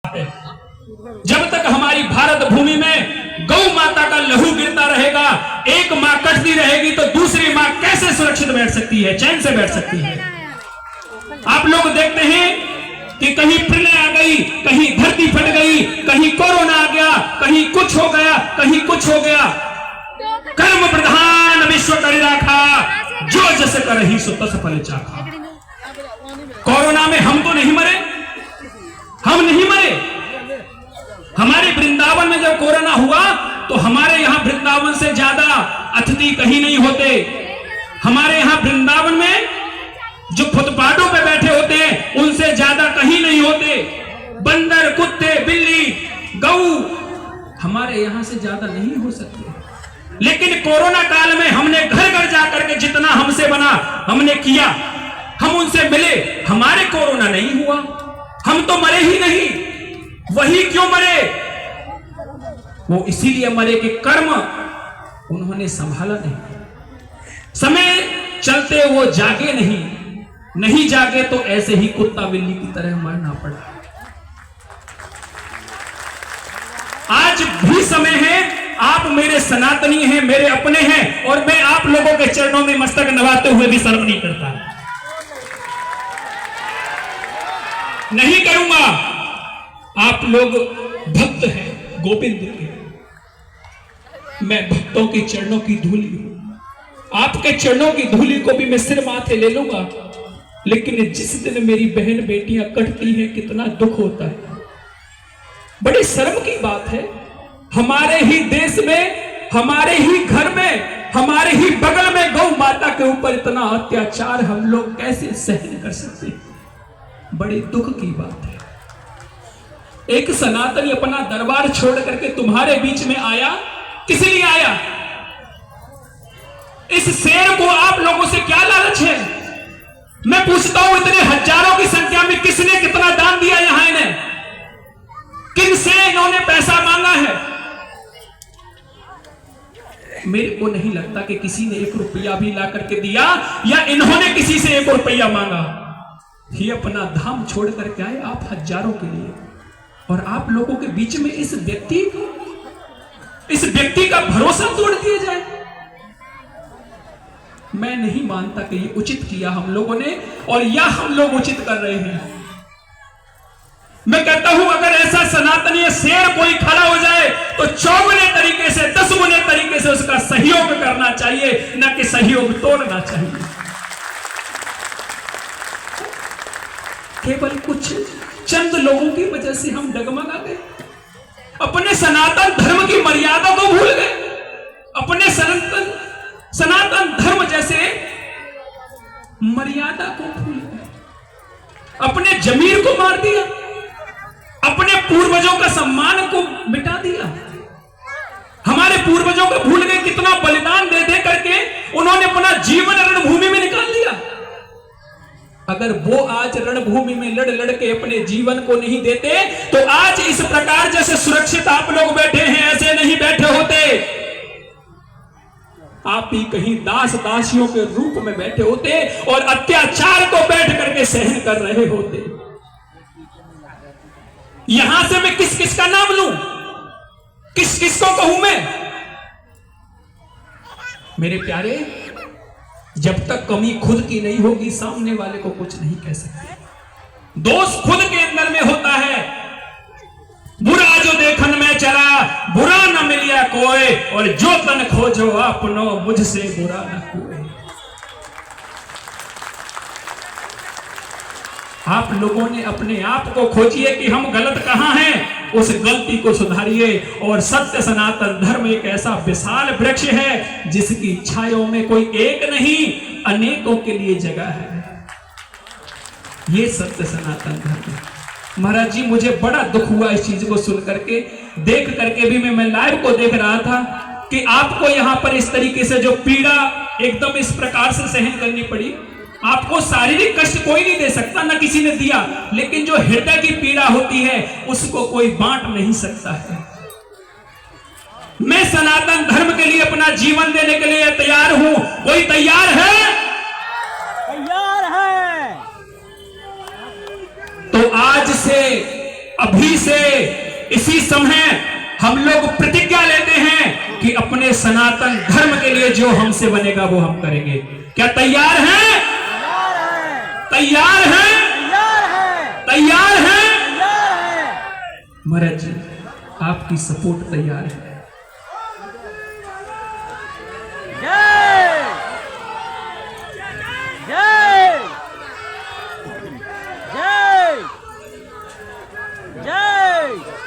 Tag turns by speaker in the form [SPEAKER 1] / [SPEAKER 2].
[SPEAKER 1] है। जब तक हमारी भारत भूमि में गौ माता का लहू गिरता रहेगा, एक मां कटती रहेगी तो दूसरी मां कैसे सुरक्षित बैठ सकती है, चैन से बैठ सकती है। आप लोग देखते हैं कि कहीं प्रलय आ गई, कहीं धरती फट गई, कहीं कोरोना आ गया, कहीं कुछ हो गया, कहीं कुछ हो गया। कर्म प्रधान विश्व करि राखा, जो जस करहि सो तस फल चाखा। कोरोना में हम तो नहीं मरे, हम नहीं मरे। हमारे वृंदावन में जब कोरोना हुआ तो हमारे यहां वृंदावन से ज्यादा अतिथि कहीं नहीं होते। हमारे यहां वृंदावन में जो फुटपाथों पे बैठे होते हैं उनसे ज्यादा कहीं नहीं होते। बंदर, कुत्ते, बिल्ली, गऊ हमारे यहां से ज्यादा नहीं हो सकते। लेकिन कोरोना काल में हमने घर घर जाकर के जितना हमसे बना हमने किया, हम उनसे मिले, हमारे कोरोना नहीं हुआ, हम तो मरे ही नहीं। वही क्यों मरे? वो इसीलिए मरे कि कर्म उन्होंने संभाला नहीं। समय चलते वो जागे नहीं, नहीं जागे तो ऐसे ही कुत्ता बिल्ली की तरह मरना पड़ा। आज भी समय है, आप मेरे सनातनी हैं, मेरे अपने हैं, और मैं आप लोगों के चरणों में मस्तक नवाते हुए भी शर्म नहीं करता, नहीं करूंगा। आप लोग भक्त हैं गोविंद के, मैं भक्तों के चरणों की धूली हूं। आपके चरणों की धूली को भी मैं सिर माथे ले लूंगा, लेकिन जिस दिन मेरी बहन बेटियां कटती हैं कितना दुख होता है। बड़ी शर्म की बात है, हमारे ही देश में, हमारे ही घर में, हमारे ही बगल में गौ माता के ऊपर इतना अत्याचार हम लोग कैसे सहन कर सकते हैं? बड़ी दुख की बात है। एक सनातनी अपना दरबार छोड़ करके तुम्हारे बीच में आया, किस लिए आया? इस शेर को आप लोगों से क्या लालच है? मैं पूछता हूं, इतने हजारों की संख्या में किसने कितना दान दिया यहां? इन्हें किन से इन्होंने पैसा मांगा है? मेरे को नहीं लगता कि किसी ने 1 रुपया भी ला करके दिया, या इन्होंने किसी से 1 रुपया मांगा। ये अपना धाम छोड़ करके आए आप हजारों के लिए, और आप लोगों के बीच में इस व्यक्ति का भरोसा तोड़ दिया जाए। मैं नहीं मानता कि ये उचित किया हम लोगों ने, और या हम लोग उचित कर रहे हैं। मैं कहता हूं, अगर ऐसा सनातनीय शेर कोई खड़ा हो जाए तो 4 तरीके से, 10 तरीके से उसका सहयोग करना चाहिए, ना कि सहयोग तोड़ना चाहिए। केवल कुछ चंद लोगों की वजह से हम डगमगा गए, अपने सनातन धर्म की मर्यादा को भूल गए, अपने सनातन धर्म जैसे मर्यादा को भूल गए, अपने जमीर को मार दिया, अपने पूर्वजों का सम्मान को मिटा दिया। हमारे पूर्वजों को भूल गए, कितना बलिदान दे दे करके उन्होंने अपना जीवन रणभूमि में निकाल दिया। अगर वो आज रणभूमि में लड़ लड़ के अपने जीवन को नहीं देते तो आज इस प्रकार जैसे सुरक्षित आप लोग बैठे हैं ऐसे नहीं बैठे होते। आप ही कहीं दास दासियों के रूप में बैठे होते और अत्याचार को बैठ करके सहन कर रहे होते। यहां से मैं किस किस का नाम लूं, किस किस को कहूं मैं? मेरे प्यारे, जब तक कमी खुद की नहीं होगी सामने वाले को कुछ नहीं कह सकते। दोष खुद के अंदर में होता है। बुरा जो देखन में चला बुरा न मिलिया कोई, और जो तन खोजो अपनो मुझसे बुरा न कोई। आप लोगों ने अपने आप को खोजिए कि हम गलत कहां हैं, उस गलती को सुधारिए। और सत्य सनातन धर्म एक ऐसा विशाल वृक्ष है जिसकी छायों में कोई एक नहीं अनेकों के लिए जगह है। ये सत्य सनातन धर्म है। महाराज जी, मुझे बड़ा दुख हुआ इस चीज को सुन करके, देख करके भी। मैं लाइव को देख रहा था कि आपको यहां पर इस तरीके से जो पीड़ा एकदम इस प्रकार से सहन करनी पड़ी। आपको शारीरिक कष्ट कोई नहीं दे सकता, ना किसी ने दिया, लेकिन जो हृदय की पीड़ा होती है उसको कोई बांट नहीं सकता है। मैं सनातन धर्म के लिए अपना जीवन देने के लिए तैयार हूं। कोई तैयार है? तैयार है। तो आज से अभी से इसी समय हम लोग प्रतिज्ञा लेते हैं कि अपने सनातन धर्म के लिए जो हमसे बनेगा वो हम करेंगे। क्या तैयार हैं? तैयार हैं? तैयार हैं? महाराज जी, आपकी सपोर्ट तैयार है।
[SPEAKER 2] जय जय जय जय